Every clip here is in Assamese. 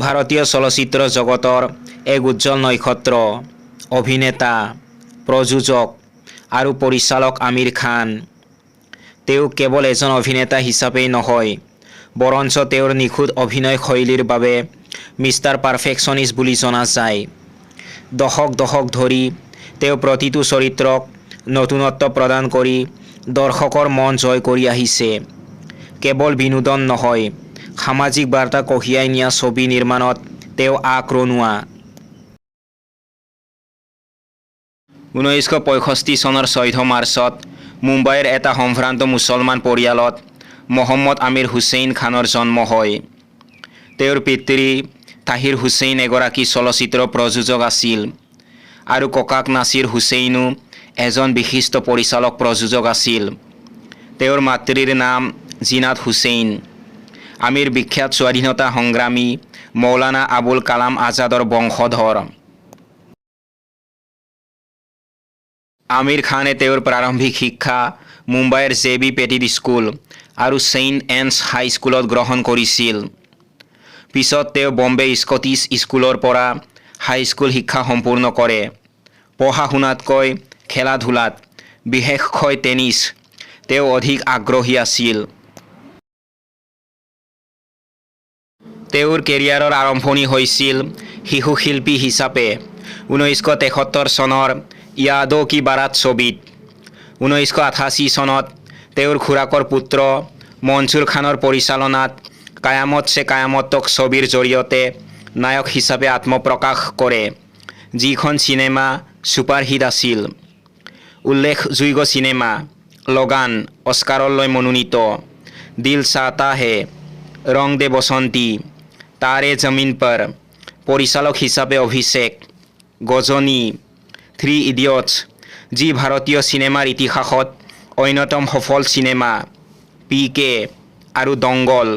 ভাৰতীয় চলচ্চিত্ৰ জগতৰ এক উজ্জ্বল নক্ষত্ৰ, অভিনেতা, প্ৰযোজক আৰু পৰিচালক আমিৰ খান। তেওঁ কেৱল এজন অভিনেতা হিচাপেই নহয়, বৰঞ্চ তেওঁৰ নিখুঁত অভিনয় শৈলীৰ বাবে মিষ্টাৰ পাৰফেকশ্যনিষ্ট বুলি জনা যায়। দশক ধৰি তেওঁ প্ৰতিটো চৰিত্ৰক নতুনত্ব প্ৰদান কৰি দৰ্শকৰ মন জয় কৰি আহিছে। কেৱল বিনোদন নহয়, সামাজিক বাৰ্তা কঢ়িয়াই নিয়া ছবি নিৰ্মাণত তেওঁ আগৰণুৱা। 1965 চনৰ 14 মাৰ্চত মুম্বাইৰ এটা সম্ভ্ৰান্ত মুছলমান পৰিয়ালত মহম্মদ আমিৰ হুছেইন খানৰ জন্ম হয়। তেওঁৰ পিতৃ তাহিৰ হুছেইন এগৰাকী চলচ্চিত্ৰ প্ৰযোজক আছিল আৰু ককাক নাছিৰ হুছেইনো এজন বিশিষ্ট পৰিচালক প্ৰযোজক আছিল। তেওঁৰ মাতৃৰ নাম জিনাত হুছেইন। আমিৰ বিখ্যাত স্বাধীনতা সংগ্ৰামী মৌলানা আবুল কালাম আজাদৰ বংশধৰ। আমিৰ খানে তেওঁৰ প্ৰাৰম্ভিক শিক্ষা মুম্বাইৰ জে.বি. পেটিট স্কুল আৰু ছেইণ্ট এনছ হাইস্কুলত গ্ৰহণ কৰিছিল। পিছত তেওঁ বম্বে স্কটিছ স্কুলৰ পৰা হাইস্কুল শিক্ষা সম্পূৰ্ণ কৰে। পঢ়া-শুনাতকৈ খেলা-ধূলাত, বিশেষকৈ টেনিছ, তেওঁ অধিক আগ্ৰহী আছিল। তেওঁৰ কেৰিয়াৰৰ আৰম্ভণি হৈছিল শিশু শিল্পী হিচাপে 1973 চনৰ য়াদো কি বাৰাত ছবিত। 1988 চনত তেওঁৰ খুৰাকৰ পুত্ৰ মনছুৰ খানৰ পৰিচালনাত কায়ামত ছে কায়ামত তক ছবিৰ জৰিয়তে নায়ক হিচাপে আত্মপ্ৰকাশ কৰে, যিখন চিনেমা ছুপাৰহিট আছিল। উল্লেখযোগ্য চিনেমা লগান অস্কাৰলৈ মনোনীত, দিল চাহতা হে, ৰং দে বসন্তী, তাৰে জমিন পৰ, পৰিচালক হিচাপে অভিষেক, গজনী, 3 ইডিয়টছ, যি ভাৰতীয় চিনেমাৰ ইতিহাসত অন্যতম সফল চিনেমা, পি.কে. আৰু দংগল।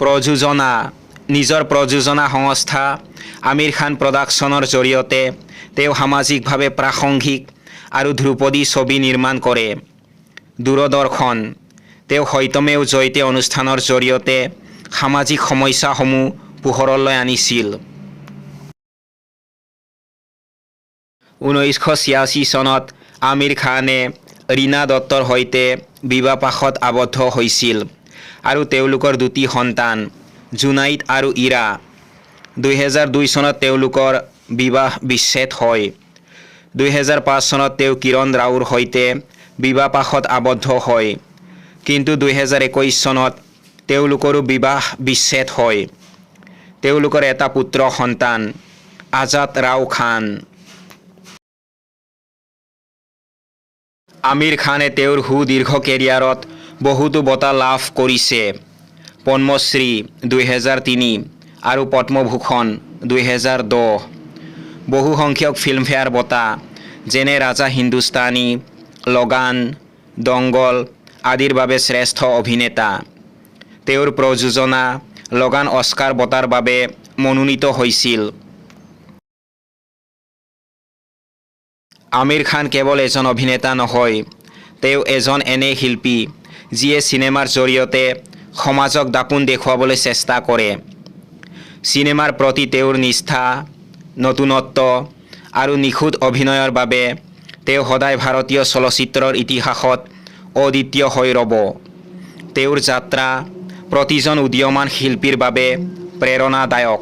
প্ৰযোজনা নিজৰ প্ৰযোজনা সংস্থা আমিৰ খান প্ৰডাকশ্যনৰ জৰিয়তে তেওঁ সামাজিকভাৱে প্ৰাসংগিক আৰু ধ্ৰুপদী ছবি নিৰ্মাণ কৰে। দূৰদৰ্শন তেওঁ সত্যমেও জয়তে অনুষ্ঠানৰ জৰিয়তে সামাজিক সমস্যাসমূহ পোহৰলৈ আনিছিল। 1986 চনত আমিৰ খানে ৰীনা দত্তৰ সৈতে বিবাহপাশত আবদ্ধ হৈছিল আৰু তেওঁলোকৰ 2টি সন্তান, জুনাইদ আৰু ইৰা। 2002 চনত তেওঁলোকৰ বিবাহ বিচ্ছেদ হয়। 2005 চনত তেওঁ কিৰণ ৰাওৰ সৈতে বিবাহপাশত আবদ্ধ হয়, কিন্তু 2021 চনত তেওঁলোকৰো বিবাহ বিচ্ছেদ হয়। তেওঁলোকৰ এটা পুত্ৰ সন্তান, আজাদ ৰাও খান। আমিৰ খানে তেওঁৰ সুদীৰ্ঘ কেৰিয়াৰত বহুতো বঁটা লাভ কৰিছে। পদ্মশ্ৰী 2003 আৰু পদ্মভূষণ 2010। বহুসংখ্যক ফিল্মফেয়াৰ বঁটা যেনে ৰাজা হিন্দুস্তানী, লগান, দংগল আদিৰ বাবে শ্ৰেষ্ঠ অভিনেতা। তেওঁৰ প্ৰযোজনা লগান অস্কাৰ বঁটাৰ বাবে মনোনীত হৈছিল। আমিৰ খান কেৱল এজন অভিনেতা নহয়, তেওঁ এজন এনে শিল্পী যিয়ে চিনেমাৰ জৰিয়তে সমাজক দাপোন দেখুৱাবলৈ চেষ্টা কৰে। চিনেমাৰ প্ৰতি তেওঁৰ নিষ্ঠা, নতুনত্ব আৰু নিখুঁত অভিনয়ৰ বাবে তেওঁ সদায় ভাৰতীয় চলচ্চিত্ৰৰ ইতিহাসত অদ্বিতীয় হৈ ৰ'ব। তেওঁৰ যাত্ৰা প্ৰতিজন উদীয়মান শিল্পীৰ বাবে প্ৰেৰণাদায়ক।